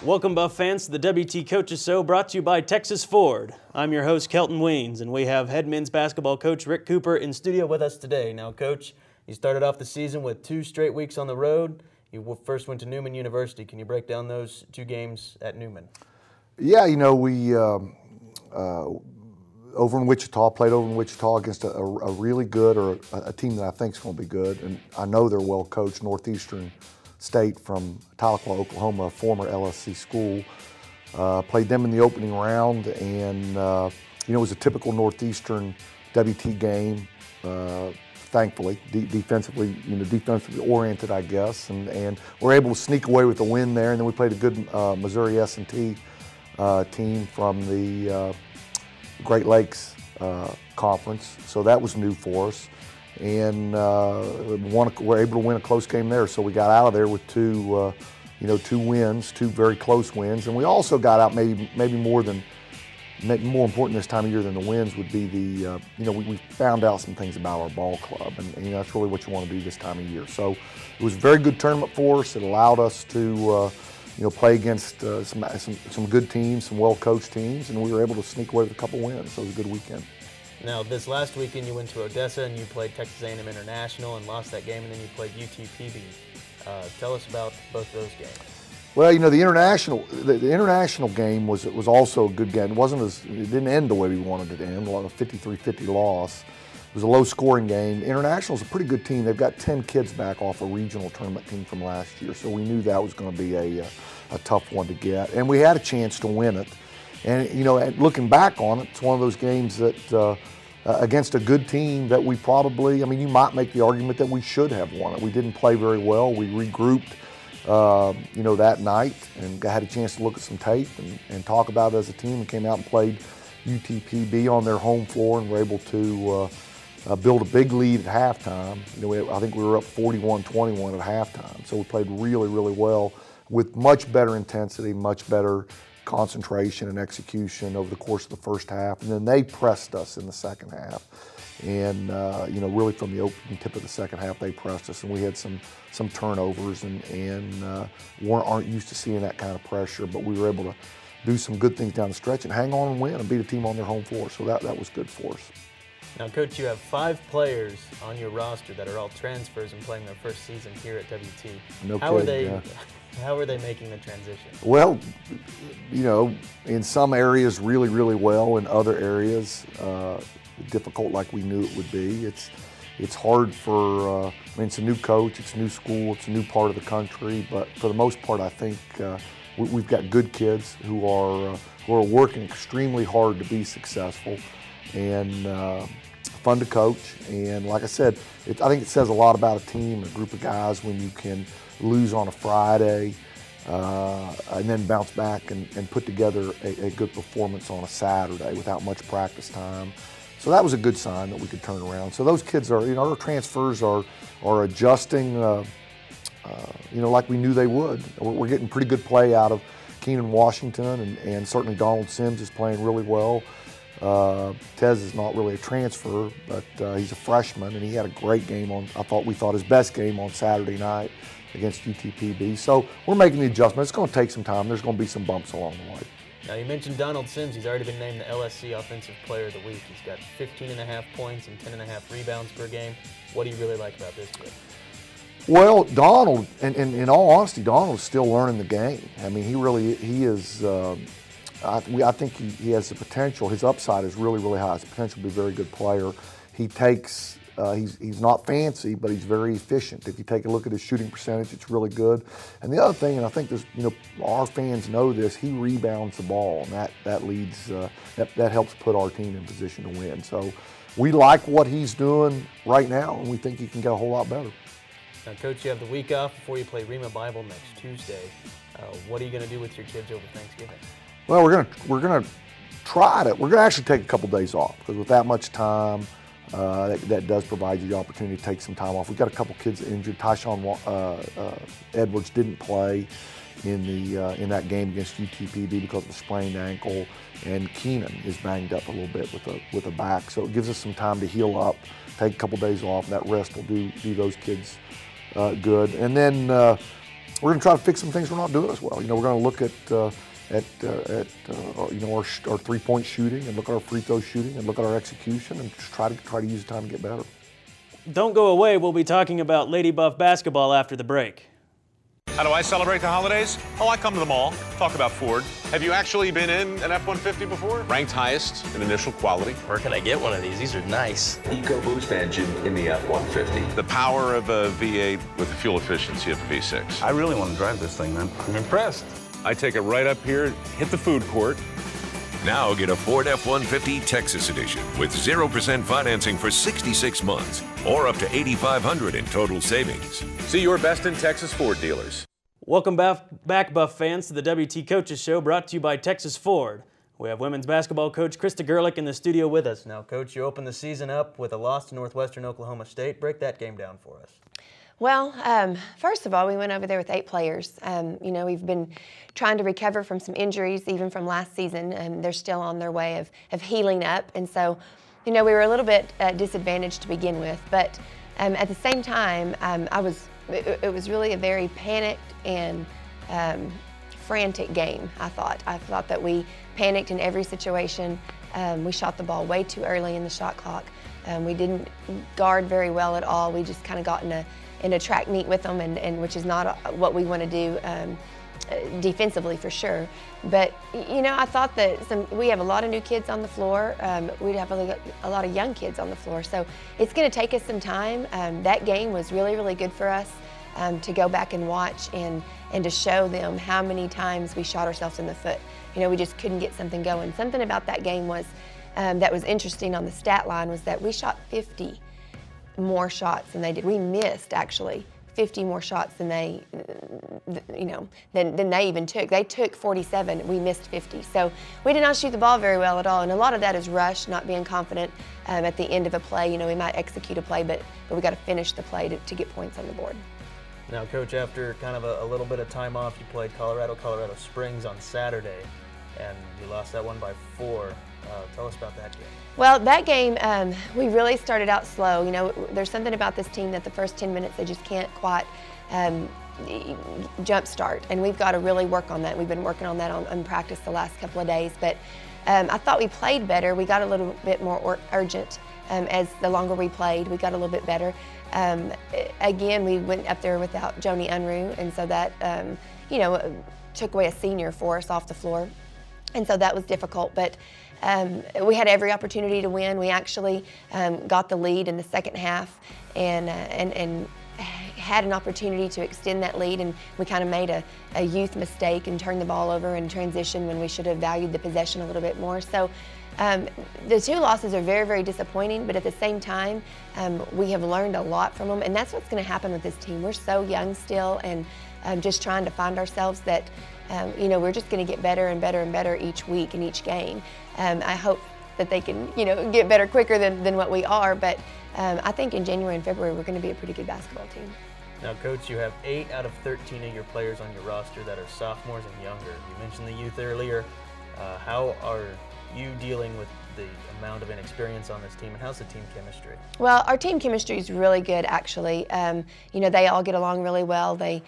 Welcome, Buff fans, to the WT Coaches Show, brought to you by Texas Ford. I'm your host, Kelton Weens, and we have head men's basketball coach Rick Cooper in studio with us today. Now, Coach, you started off the season with 2 straight weeks on the road. You first went to Newman University. Can you break down those 2 games at Newman? Yeah, you know, we over in Wichita, played over in Wichita against a really good, or a team that I think is going to be good, and I know they're well coached, Northeastern State from Tahlequah, Oklahoma, a former LSC school. Played them in the opening round, and you know, it was a typical Northeastern WT game. Thankfully, defensively oriented, I guess, and we're able to sneak away with a win there. And then we played a good Missouri S&T team from the Great Lakes Conference, so that was new for us. And we're able to win a close game there. So we got out of there with 2 wins, 2 very close wins, and we also got out maybe more important this time of year than the wins would be the we found out some things about our ball club, and that's really what you want to do this time of year. So it was a very good tournament for us. It allowed us to play against some good teams, some well-coached teams, and we were able to sneak away with a couple wins. So it was a good weekend. Now, this last weekend you went to Odessa and you played Texas A&M International and lost that game, and then you played UTPB. Tell us about both of those games. Well, you know, the international game was also a good game. It didn't end the way we wanted it to end. A 53-50 loss. It was a low-scoring game. International's a pretty good team. They've got 10 kids back off a regional tournament team from last year, so we knew that was going to be a tough one to get, and we had a chance to win it. And looking back on it, it's one of those games that against a good team that we probably, you might make the argument that we should have won it. We didn't play very well. We regrouped, that night and had a chance to look at some tape and talk about it as a team, and came out and played UTPB on their home floor and were able to build a big lead at halftime. I think we were up 41-21 at halftime. So we played really, really well with much better intensity, much better concentration and execution over the course of the first half, and then they pressed us in the second half. And really from the opening tip of the second half, they pressed us, and we had some turnovers, and aren't used to seeing that kind of pressure. But we were able to do some good things down the stretch and hang on and win and beat a team on their home floor. So that was good for us. Now, Coach, you have 5 players on your roster that are all transfers and playing their first season here at WT. No How kidding, are they? How are they making the transition? Well, in some areas really, really well. In other areas, difficult like we knew it would be. It's hard for, it's a new coach, it's a new school, it's a new part of the country, but for the most part, I think we've got good kids who are working extremely hard to be successful, and fun to coach. And like I said, I think it says a lot about a team, a group of guys, when you can lose on a Friday and then bounce back and put together a good performance on a Saturday without much practice time. So that was a good sign that we could turn around. So those kids are, our transfers are adjusting, like we knew they would. We're getting pretty good play out of Keenan Washington, and certainly Donald Sims is playing really well. Tez is not really a transfer, but he's a freshman, and he had a great game we thought his best game on Saturday night against UTPB. So we're making the adjustment. It's going to take some time. There's going to be some bumps along the way. Now, you mentioned Donald Sims. He's already been named the LSC Offensive Player of the Week. He's got 15.5 points and 10.5 rebounds per game. What do you really like about this kid? Well, Donald, and in all honesty, Donald's still learning the game. He is. I think he has the potential. His upside is really, really high. His potential to be a very good player. He takes. He's not fancy, but he's very efficient. If you take a look at his shooting percentage, it's really good. And the other thing, and I think this, our fans know this, he rebounds the ball, and that leads, that helps put our team in position to win. So we like what he's doing right now, and we think he can get a whole lot better. Now, Coach, you have the week off before you play Rema Bible next Tuesday. What are you going to do with your kids over Thanksgiving? Well, we're gonna actually take a couple days off, because with that much time, that does provide you the opportunity to take some time off. We've got a couple kids injured. Tyshawn Edwards didn't play in that game against UTPB because of a sprained ankle, and Keenan is banged up a little bit with a back. So it gives us some time to heal up, take a couple days off. That rest will do those kids good. And then we're going to try to fix some things we're not doing as well. We're going to look at our three-point shooting and look at our free throw shooting and look at our execution and just try to use the time to get better. Don't go away. We'll be talking about Lady Buff basketball after the break. How do I celebrate the holidays? Oh, I come to the mall, talk about Ford. Have you actually been in an F-150 before? Ranked highest in initial quality. Where can I get one of these? These are nice. EcoBoost engine in the F-150. The power of a V8 with the fuel efficiency of a V6. I really want to drive this thing, man. I'm impressed. I take it right up here, hit the food court. Now get a Ford F-150 Texas Edition with 0% financing for 66 months or up to $8,500 in total savings. See your best in Texas Ford dealers. Welcome back, Buff fans, to the WT Coaches Show, brought to you by Texas Ford. We have women's basketball coach Krista Gerlich in the studio with us. Now, Coach, you opened the season up with a loss to Northwestern Oklahoma State. Break that game down for us. Well, first of all, we went over there with 8 players. We've been trying to recover from some injuries, even from last season. They're still on their way of healing up. And so, we were a little bit disadvantaged to begin with. But at the same time, it was really a very panicked and frantic game, I thought. I thought that we panicked in every situation. We shot the ball way too early in the shot clock. We didn't guard very well at all. We just kind of got in a track meet with them, and which is not what we want to do defensively for sure. But I thought that we have a lot of new kids on the floor. We have a lot of young kids on the floor, so it's going to take us some time. That game was really, really good for us to go back and watch and to show them how many times we shot ourselves in the foot. We just couldn't get something going. Something about that game was that was interesting on the stat line was that we shot 50 more shots than they did. We missed actually 50 more shots than they, than they even took. They took 47. We missed 50. So we did not shoot the ball very well at all. And a lot of that is rush, not being confident at the end of a play. We might execute a play, but we got to finish the play to get points on the board. Now, Coach, after kind of a little bit of time off, you played Colorado Springs on Saturday, and you lost that one by 4. Tell us about that game. Well, that game, we really started out slow. There's something about this team that the first 10 minutes they just can't quite jump start, and we've got to really work on that. We've been working on that in practice the last couple of days, but I thought we played better. We got a little bit more urgent as the longer we played. We got a little bit better. Again, we went up there without Joni Unruh, and so that took away a senior for us off the floor, and so that was difficult. But we had every opportunity to win. We actually got the lead in the second half and had an opportunity to extend that lead, and we kind of made a youth mistake and turned the ball over in transition when we should have valued the possession a little bit more. So the 2 losses are very, very disappointing, but at the same time, we have learned a lot from them, and that's what's going to happen with this team. We're so young still, and just trying to find ourselves that we're just going to get better and better and better each week and each game. I hope that they can, get better quicker than what we are, but I think in January and February we're going to be a pretty good basketball team. Now, Coach, you have 8 out of 13 of your players on your roster that are sophomores and younger. You mentioned the youth earlier. How are you dealing with the amount of inexperience on this team, and how's the team chemistry? Well, our team chemistry is really good, actually. They all get along really well. They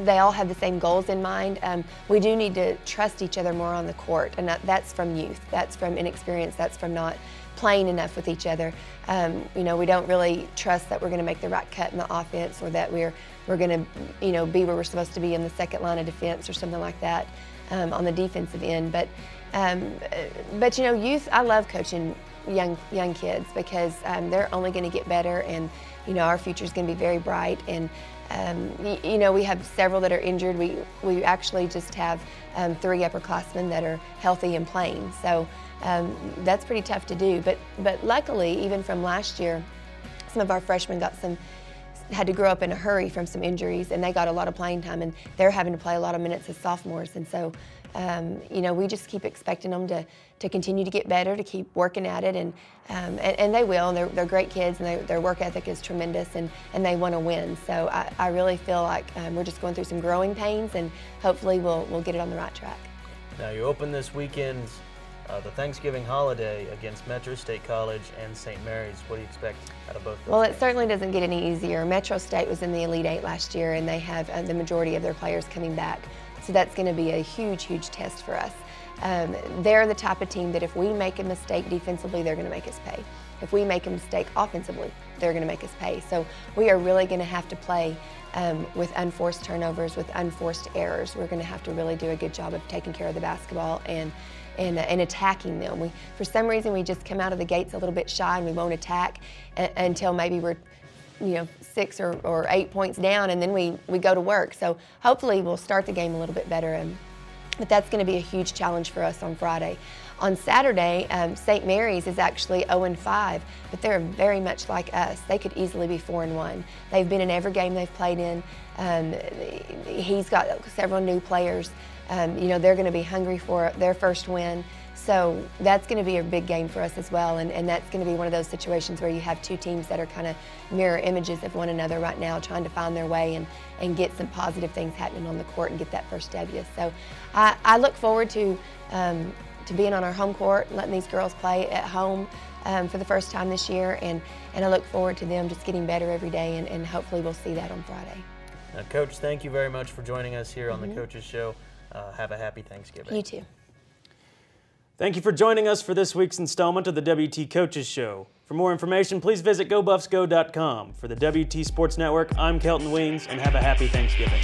all have the same goals in mind. We do need to trust each other more on the court, and that's from youth. That's from inexperience. That's from not playing enough with each other. We don't really trust that we're going to make the right cut in the offense, or that we're going to, be where we're supposed to be in the second line of defense or something like that on the defensive end. But youth. I love coaching young kids because they're only going to get better, and our future is going to be very bright. And we have several that are injured. We actually just have 3 upperclassmen that are healthy and playing. So that's pretty tough to do. But luckily, even from last year, some of our freshmen had to grow up in a hurry from some injuries, and they got a lot of playing time, and they're having to play a lot of minutes as sophomores. And so, we just keep expecting them to continue to get better, to keep working at it, and they will. And they're great kids, and their work ethic is tremendous, and they want to win. So I really feel like we're just going through some growing pains, and hopefully we'll get it on the right track. Now, you open this weekend's the Thanksgiving holiday against Metro State College and St. Mary's. What do you expect out of both those Well, games? it certainly doesn't get any easier. Metro State was in the Elite Eight last year, and they have the majority of their players coming back. So that's going to be a huge, huge test for us. They're the type of team that if we make a mistake defensively, they're going to make us pay. If we make a mistake offensively, they're going to make us pay. So we are really going to have to play with unforced turnovers, with unforced errors. We're going to have to really do a good job of taking care of the basketball and attacking them. For some reason, we just come out of the gates a little bit shy and we won't attack until maybe we're 6 or 8 points down, and then we go to work. So hopefully we'll start the game a little bit better. But that's going to be a huge challenge for us on Friday. On Saturday, St. Mary's is actually 0-5, but they're very much like us. They could easily be 4-1. They've been in every game they've played in. He's got several new players. They're going to be hungry for their first win. So that's going to be a big game for us as well, and that's going to be one of those situations where you have two teams that are kind of mirror images of one another right now, trying to find their way and get some positive things happening on the court and get that first W. So I look forward to being on our home court, letting these girls play at home for the first time this year, and I look forward to them just getting better every day, and hopefully we'll see that on Friday. Coach, thank you very much for joining us here on the Coaches Show. Have a happy Thanksgiving. You too. Thank you for joining us for this week's installment of the WT Coaches Show. For more information, please visit GoBuffsGo.com. For the WT Sports Network, I'm Kelton Weens, and have a happy Thanksgiving.